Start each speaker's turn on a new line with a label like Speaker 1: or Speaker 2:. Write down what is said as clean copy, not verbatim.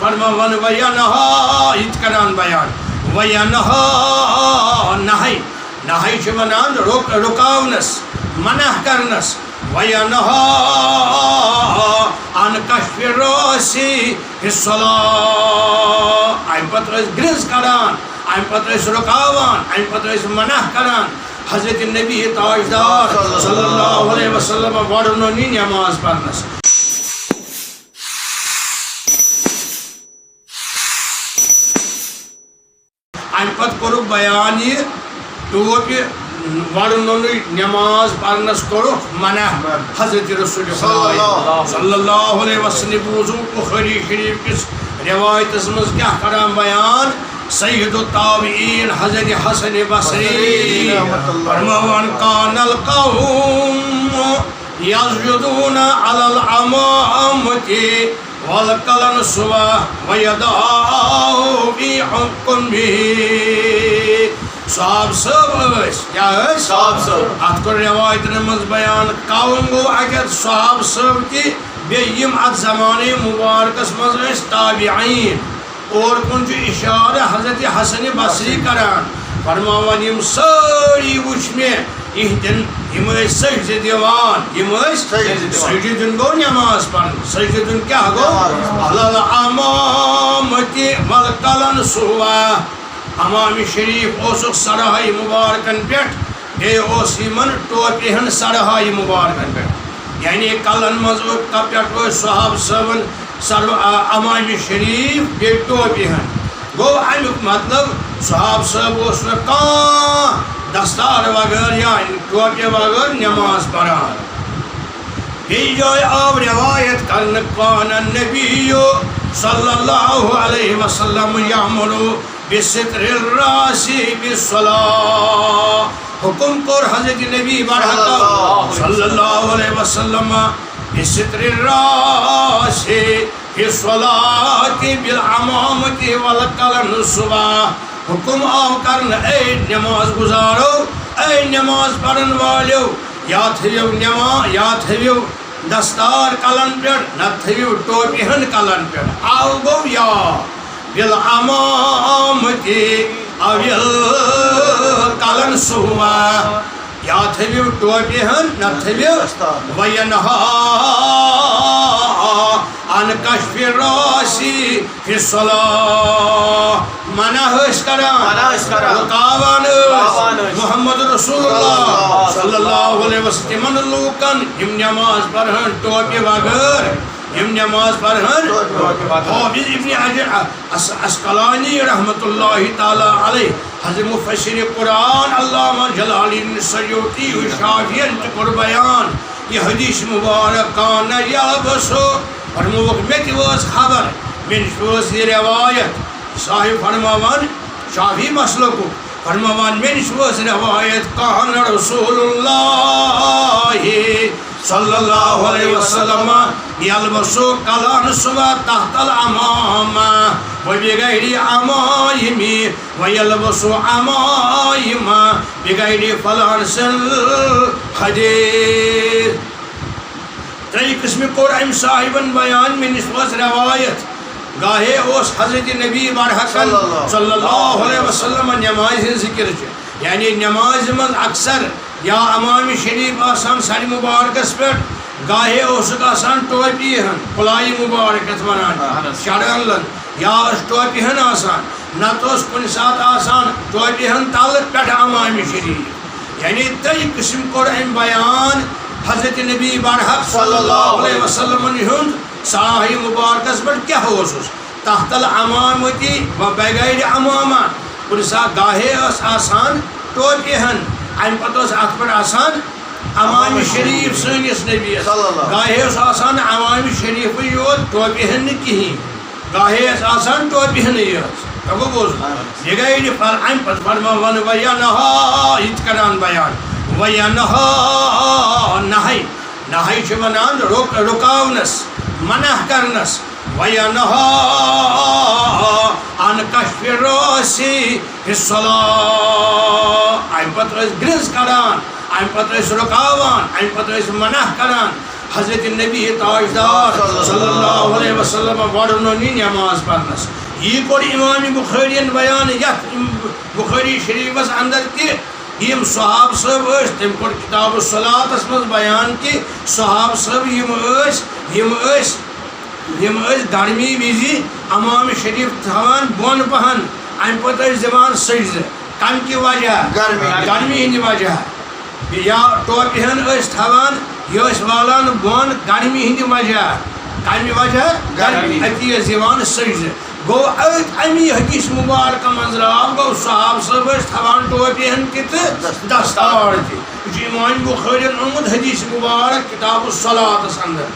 Speaker 1: فرمان وینہا یت کران بیان وینہا نہی نہی چھ ونان رکاونس منع کرنس وینہا عن کشف الراس فی الصلاة اَمہِ پتہٕ ٲسۍ گرٛنٛز کڑان اَمہِ پتہٕ ٲسۍ رُکاوان اَمہِ پتہٕ ٲسۍ منع کران حضرت نبی تاجدار صلی اللہ علیہ وسلم وڑنونی نماز پرنس اَمہِ پتہٕ کوٚرُکھ بیان یہِ ٹوپہِ وڑنونی نماز پرنس کوٚرُکھ منع حضرت رسول صلی اللہ علیہ وسلم بوزو بخاری شریف کس روایتس منٛز کیٛاہ کران بیان سید التابعین حضرت حسن بصری فرماوان کان القوم یسجدون علی الامامۃ والقلنسوۃ ویدعوا فی حکمہ صحاب صٲب ٲسۍ کیٛاہ ٲسۍ صحاب صٲب اتھ کوٚر روایتن منٛز بیان قوم گوٚو اگر صحاب صٲب تہِ بیٚیہِ یِم اتھ زمانے مبارکس منٛز ٲسۍ تابعین اور کُن چھُ اِشارٕ حضرت حسن بصری کران فرماوان یِم سٲری وٕچھ مےٚ یِہنٛدٮ۪ن یِم ٲسۍ سجدٕ دِوان یِم ٲسۍ سجدٕ دیُن گوٚو نٮ۪ماز پرٕنۍ سجدٕ دیُن کیٛاہ گوٚو علی الامامۃ والقلنسوۃ امام شریف اوسُکھ سرہاے مبارکن پٮ۪ٹھ بیٚیہِ اوس یِمن ٹوپہِ ہٕنٛد سرہاے مبارکن پٮ۪ٹھ یعنی کلن منٛز پٮ۪ٹھ ٲسۍ صحاب صٲبن امام شریف بیٚیہِ ٹوپہِ ہٕنٛدۍ گوٚو امیُک مطلب صحاب صٲب اوس نہٕ کانٛہہ دستار وغٲر یا ٹوپہِ وغٲر نٮ۪ماز پران بیٚیہِ جایہِ آو روایت کرنہٕ کان النبی صلی اللہ علیہ وسلم یعملو بستر الراس فی الصلاة حکم کوٚر حضرت نبی برحق صلی اللہ علیہ وسلم بستر الراس فی الصلاة بالعمامۃ والقلنسوۃ حکم آو کرنہٕ اے نماز گزارو اے نماز پرن والیو یا تھٲیِو دستار کلن پٮ۪ٹھ نتہٕ تھٲیِو ٹوپہِ ہٕنٛد کلن پٮ۪ٹھ آو گوٚو یا بالعمامۃ او القلنسوۃ یا تھٲیِو ٹوپہِ ہٕنٛد نتہٕ تھٲیِو وینہا عن کشف الراس فی الصلاة منع ٲسۍ کران رُکاوان ٲسۍ محمد رسول اللہ صلی اللہ علیہ وسلم تِمن لوٗکن یِم نٮ۪ماز پرہن ٹوپہِ وغٲر یِم نٮ۪ماز پرہن حافظ ابن حجر اسقلانی رحمۃ اللہ تعالیٰ علیہ حضرت مفسر قرآن علامہ جلال الدین السیوطی شافعیَن تہِ کوٚر بیان یہِ حدیث مبارک کان یلبسو فرمووُکھ مےٚ تہِ وٲژ خبر مےٚ نِش وٲژ یہِ روایت صاحب فرماوان شافعی مسلکُک فرماوان مےٚ نِش وٲژ روایت کان رسول اللہ صلی اللہ علیہ وسلم یلبسو قلنسوۃ تحت العمامہ وبغیر عمائم ویلبسو عمائم بغیر فلانس الحدید ترٛیٚیہِ قٕسمہِ کوٚر أمۍ صاحبن بیان مےٚ نِش وٲژ روایت گاہے اوس حضرت نبی برحقن صلی اللہ علیہ وسلم نمازِ ہٕنٛز ذِکر چھِ یعنی نمازِ منٛز اکثر یا امام شریف آسان سرِ مبارکس پٮ۪ٹھ گاہے اوسُکھ آسان ٹوپی ہن پلایہِ مبارک یتھ ونان شڑلن یا ٲس ٹوپہِ ہن آسان نتہٕ اوس کُنہِ ساتہٕ آسان ٹوپہِ ہن تلہٕ پٮ۪ٹھ امام شریف یعنی ترٛیٚیہِ قٕسم کوٚر أمۍ بیان حضرت نبی برحق صلی اللہ علیہ وسلمن ہُنٛد سراہی مبارکس پٮ۪ٹھ کیٛاہ اوسُس تحت العمامۃ و بغیر عمامہ کُنہِ ساتہٕ گاہے ٲس آسان ٹوپہِ ہن امہِ پتہٕ اوس اتھ پٮ۪ٹھ آسان امام شریف سٲنِس نبیَس گاہے اوس آسان امام شریفٕے یوت ٹوپہِ ہن نہٕ کِہیٖنۍ گاہے ٲس آسان ٹوپہِ ہنٕے یٲژ تۄہہِ بوٗزُو بغیر امہِ پتہٕ فرماوان وینہا یِتھ کران بیان وینہا نہی نہی چھِ ونان رُکاونس منع کرنس وینہا عن کشف الراس فی الصلاة امہِ پتہٕ ٲسۍ گرٛنٛز کڑان امہِ پتہٕ ٲسۍ رُکاوان امہِ پتہٕ ٲسۍ منع کران حضرت نبی تاجدار صلی اللہ علیہ وسلم گۄڈٕنی نماز پرنس. یہ کوٚر امام بخارین بیان یتھ بخاری شریفس اندر کہ یم صحاب صٲب ٲسۍ تٔمۍ کوٚر کتاب الصلاتس منٛز بیان کہ صحاب صٲب یم ٲسۍ گرمی وِزِ امام شریف تھاوان بۄن پہن امہِ پتہٕ ٲسۍ دِوان سجدٕ. کمہِ کہِ وجہ؟ گرمی ہٕنٛدِ وجہ. یا ٹوپہِ ہن ٲسۍ تھاوان یہِ ٲسۍ والان بۄن گرمی ہٕنٛدِ وجہ. کمہِ وجہ؟ گرمی. أتی ٲسۍ دِوان سجدٕ. گوٚو امی حدیث مبارکہ منٛز درٛاو گوٚو صحاب صٲب ٲسۍ تھاوان ٹوپہِ ہن تہِ تہٕ دستار تہِ. یہ چھُ امام بخارین اوٚنمُت حدیث مبارک کتاب الصلاتس اندر.